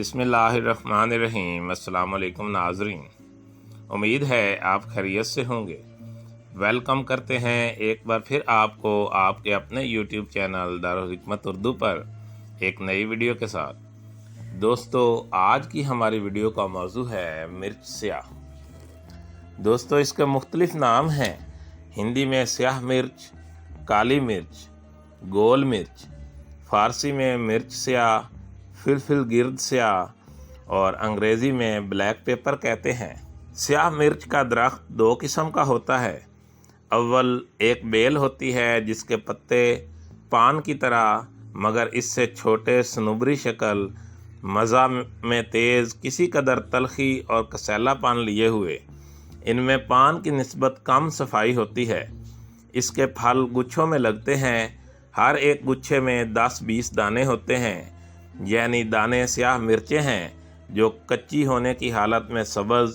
बिस्मिल्लाहिर्रहमानिर्रहीम। अस्सलाम वालेकुम नाज़रीन, उम्मीद है आप खैरियत से होंगे। वेलकम करते हैं एक बार फिर आपको आपके अपने यूट्यूब चैनल दारुल हिकमत उर्दू पर एक नई वीडियो के साथ। दोस्तों, आज की हमारी वीडियो का मौजू है मिर्च स्याह। दोस्तों, इसके मुख्तलिफ नाम हैं। हिंदी में स्याह मिर्च, काली मिर्च, गोल मिर्च, फ़ारसी में मिर्च स्याह, फिलफिल गिर्द स्याह और अंग्रेज़ी में ब्लैक पेपर कहते हैं। स्याह मिर्च का दरख्त दो किस्म का होता है। अव्वल एक बेल होती है जिसके पत्ते पान की तरह मगर इससे छोटे, सनूबरी शक्ल, मज़ा में तेज़, किसी कदर तलखी और कसैलापन लिए हुए। इनमें पान की निस्बत कम सफाई होती है। इसके फल गुच्छों में लगते हैं। हर एक गुच्छे में 10-20 दाने होते हैं, यानी दाने स्याह मिर्चें हैं जो कच्ची होने की हालत में सब्ज़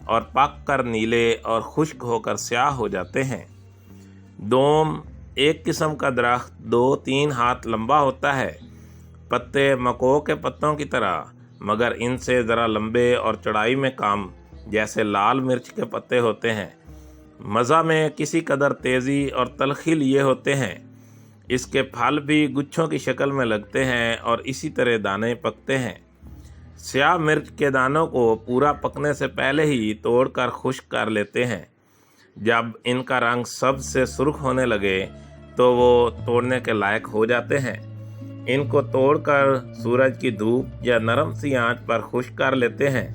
और पक कर नीले और खुश्क होकर स्याह हो जाते हैं। दोम एक किस्म का दरख्त 2-3 हाथ लंबा होता है। पत्ते मको के पत्तों की तरह मगर इनसे ज़रा लंबे और चौड़ाई में कम, जैसे लाल मिर्च के पत्ते होते हैं। मज़ा में किसी कदर तेज़ी और तलखी लिए होते हैं। इसके फल भी गुच्छों की शक्ल में लगते हैं और इसी तरह दाने पकते हैं। स्याह मिर्च के दानों को पूरा पकने से पहले ही तोड़कर खुश्क कर लेते हैं। जब इनका रंग सब्ज़ से सुर्ख होने लगे तो वो तोड़ने के लायक हो जाते हैं। इनको तोड़कर सूरज की धूप या नरम सी आंच पर खुश्क कर लेते हैं।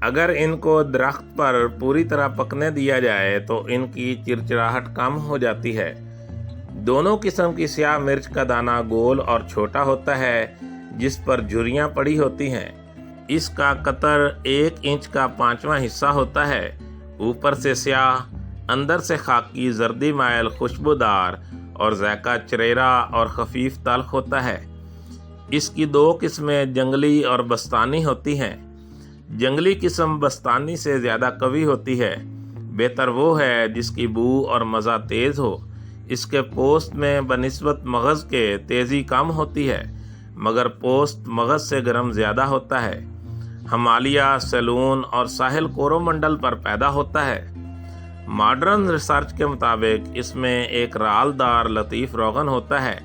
अगर इनको दरख्त पर पूरी तरह पकने दिया जाए तो इनकी चिरचिराहट कम हो जाती है। दोनों किस्म की स्याह मिर्च का दाना गोल और छोटा होता है जिस पर झुर्रियाँ पड़ी होती हैं। इसका कतर 1 इंच का 5वां हिस्सा होता है। ऊपर से स्याह, अंदर से खाकी, जर्दी माइल, खुशबूदार और ज़ायका चरेरा और खफीफ तल्ख होता है। इसकी 2 किस्में जंगली और बस्तानी होती हैं। जंगली किस्म बस्तानी से ज़्यादा कवी होती है। बेहतर वो है जिसकी बू और मज़ा तेज़ हो। इसके पोस्ट में बनिस्बत मगज़ के तेज़ी कम होती है मगर पोस्ट मगज़ से गर्म ज़्यादा होता है। हिमालय, सैलून और साहिल कोरोमंडल पर पैदा होता है। मॉडर्न रिसर्च के मुताबिक इसमें एक रालदार लतीफ़ रोगन होता है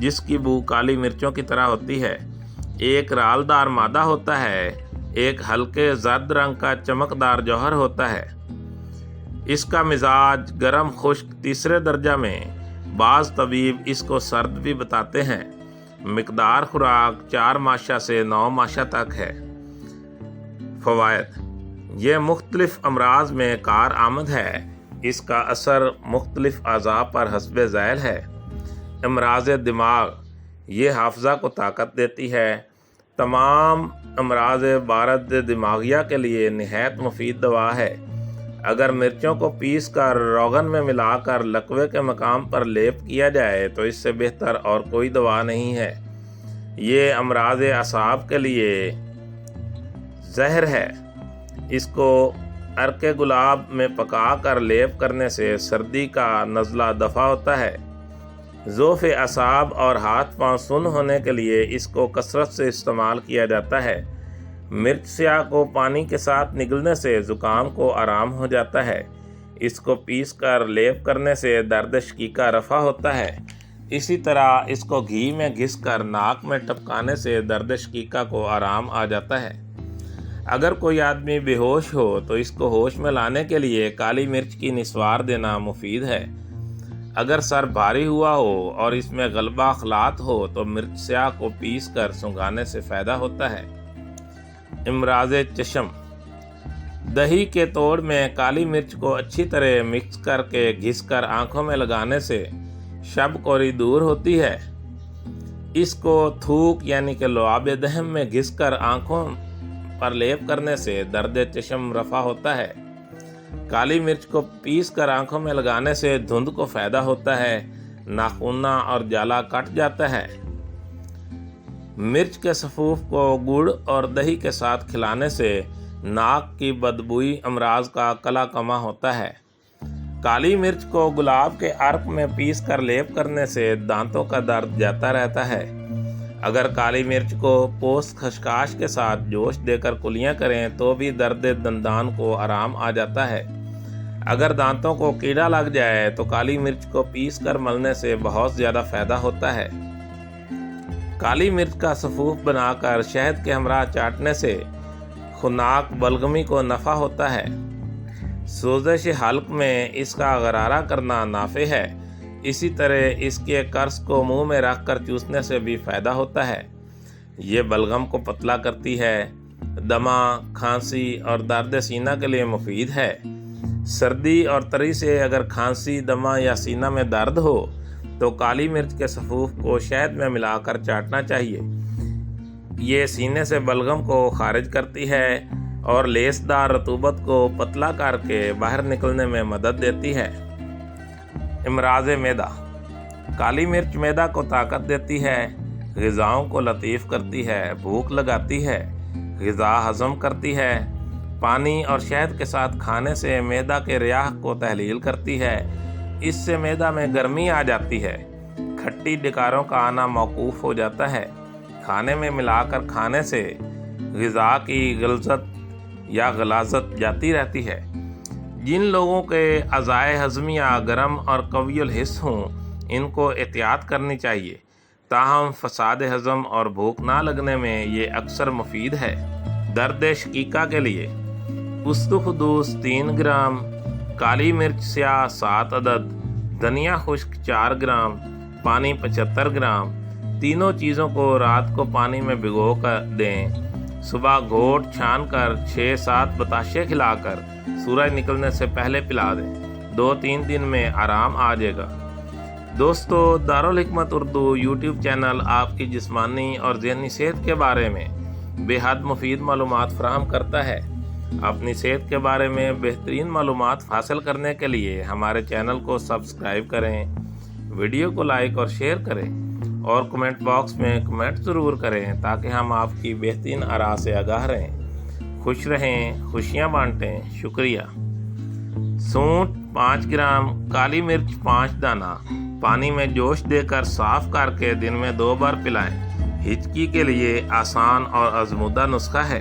जिसकी बू काली मिर्चों की तरह होती है। एक रालदार मादा होता है। एक हल्के जर्द रंग का चमकदार जौहर होता है। इसका मिजाज गरम खुश्क तीसरे दर्जा में। बाज़ तबीब इसको सर्द भी बताते हैं। मिकदार खुराक 4 माशा से 9 माशा तक है। फ़वाइद: यह मुख्तलिफ अमराज में कार आमद है। इसका असर मुख्तलिफ अज़ा पर हस्बे ज़ैल है। अमराज दिमाग: ये हाफ़ज़ा को ताकत देती है। तमाम अमराज बारद दिमागिया के लिए निहायत मुफीद दवा है। अगर मिर्चों को पीस कर रोगन में मिलाकर लकवे के मकाम पर लेप किया जाए तो इससे बेहतर और कोई दवा नहीं है। ये अमराज असाब के लिए जहर है। इसको अर्के गुलाब में पका कर लेप करने से सर्दी का नज़ला दफ़ा होता है। ज़ोफ़े असाब और हाथ पांव सुन्न होने के लिए इसको कसरत से इस्तेमाल किया जाता है। मिर्च स्याह को पानी के साथ निगलने से ज़ुकाम को आराम हो जाता है। इसको पीस कर लेप करने से दर्द शकीका रफ़ा होता है। इसी तरह इसको घी में घिस कर नाक में टपकाने से दर्द शकीका को आराम आ जाता है। अगर कोई आदमी बेहोश हो तो इसको होश में लाने के लिए काली मिर्च की निस्वार देना मुफीद है। अगर सर भारी हुआ हो और इसमें गलबा खलात हो तो मिर्च स्याह को पीस कर सुंघाने से फ़ायदा होता है। इमराज़े चश्म: दही के तोड़ में काली मिर्च को अच्छी तरह मिक्स करके घिस कर आँखों में लगाने से शब कोरी दूर होती है। इसको थूक यानी कि लुआब दहम में घिस कर आँखों पर लेप करने से दर्द चश्म रफ़ा होता है। काली मिर्च को पीस कर आँखों में लगाने से धुंध को फ़ायदा होता है। नाखूना और जाला कट जाता है। मिर्च के सफ़ूफ को गुड़ और दही के साथ खिलाने से नाक की बदबूई अमराज का कला कमा होता है। काली मिर्च को गुलाब के अर्क में पीस कर लेप करने से दांतों का दर्द जाता रहता है। اگر کالی مرچ کو پوست خشخاش کے ساتھ جوش دے کر کلیاں کریں تو بھی درد دندان کو آرام آ جاتا ہے۔ اگر دانتوں کو کیڑا لگ جائے تو کالی مرچ کو پیس کر ملنے سے بہت زیادہ فائدہ ہوتا ہے۔ کالی مرچ کا سفوف بنا کر شہد کے ہمراہ چاٹنے سے خناک بلغمی کو نفع ہوتا ہے۔ سوزش حلق میں اس کا غرارہ کرنا نافع ہے۔ اسی طرح اس کے قرص کو منہ میں رکھ کر چوسنے سے بھی فائدہ ہوتا ہے۔ یہ بلغم کو پتلا کرتی ہے۔ دمہ، کھانسی اور درد سینہ کے لیے مفید ہے۔ سردی اور تری سے اگر کھانسی، دمہ یا سینہ میں درد ہو تو کالی مرچ کے سفوف کو شہد میں ملا کر چاٹنا چاہیے۔ یہ سینے سے بلغم کو خارج کرتی ہے اور لیسدار رطوبت کو پتلا کر کے باہر نکلنے میں مدد دیتی ہے۔ امراض معدہ۔ کالی مرچ معدہ کو طاقت دیتی ہے، غذاؤں کو لطیف کرتی ہے، بھوک لگاتی ہے، غذا ہضم کرتی ہے۔ پانی اور شہد کے ساتھ کھانے سے معدہ کے ریاح کو تحلیل کرتی ہے۔ اس سے معدہ میں گرمی آ جاتی ہے۔ کھٹی ڈکاروں کا آنا موقوف ہو جاتا ہے۔ کھانے میں ملا کر کھانے سے غذا کی غلظت یا غلاظت جاتی رہتی ہے۔ جن لوگوں کے اعضائے ہضمیہ گرم اور قوی الحس ہوں ان کو احتیاط کرنی چاہیے، تاہم فساد ہضم اور بھوک نہ لگنے میں یہ اکثر مفید ہے۔ درد شقیقہ کے لیے استخدوس 3 گرام، کالی مرچ سیاہ 7 عدد، دھنیا خشک 4 گرام، پانی 75 گرام۔ تینوں چیزوں کو رات کو پانی میں بھگو کر دیں۔ صبح گھونٹ چھان کر 6-7 بتاشے کھلا کر سورج نکلنے سے پہلے پلا دیں۔ 2-3 دن میں آرام آ جائے گا۔ دوستو، دارالحکمت اردو یوٹیوب چینل آپ کی جسمانی اور ذہنی صحت کے بارے میں بے حد مفید معلومات فراہم کرتا ہے۔ اپنی صحت کے بارے میں بہترین معلومات حاصل کرنے کے لیے ہمارے چینل کو سبسکرائب کریں، ویڈیو کو لائک اور شیئر کریں اور کمنٹ باکس میں کمنٹ ضرور کریں تاکہ ہم آپ کی بہترین آراء سے آگاہ رہیں۔ خوش رہیں، خوشیاں بانٹیں۔ شکریہ۔ سونٹ 5 گرام، کالی مرچ 5 دانہ، پانی میں جوش دے کر صاف کر کے دن میں 2 بار پلائیں۔ ہچکی کے لیے آسان اور آزمودہ نسخہ ہے۔